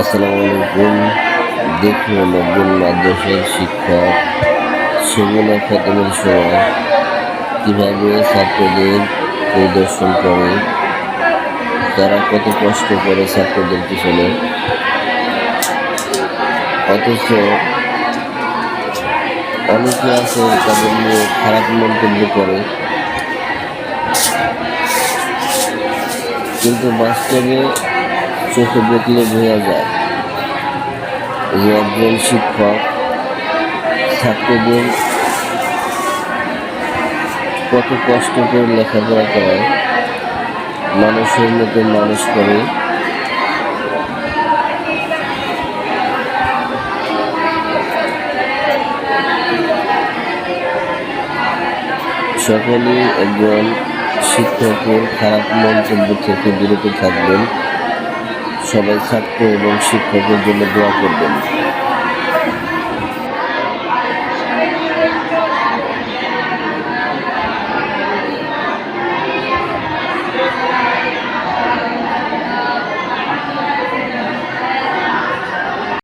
আসসালামু আলাইকুম। দেখুন, একজন মাদ্রাসার শিক্ষক সেমিনার খতমের সময় কীভাবে ছাত্রদের পরিদর্শন করে, তারা কত কষ্ট করে ছাত্রদের পিছনে, অথচ অনেকে আছে তাদের নিয়ে খারাপ মন্তব্য করে, কিন্তু বাস্তবে চোখে দেখলে বোঝা যায় যে একজন শিক্ষক ছাত্রদের কত কষ্ট করে লেখাপড়া করায়, মানুষের মতো মানুষ করে। সকলেই একজন শিক্ষকের খারাপ মন্তব্য থেকে বিরত থাকবেন। সবাই ছাত্র এবং শিক্ষকের জন্য দোয়া করবেন।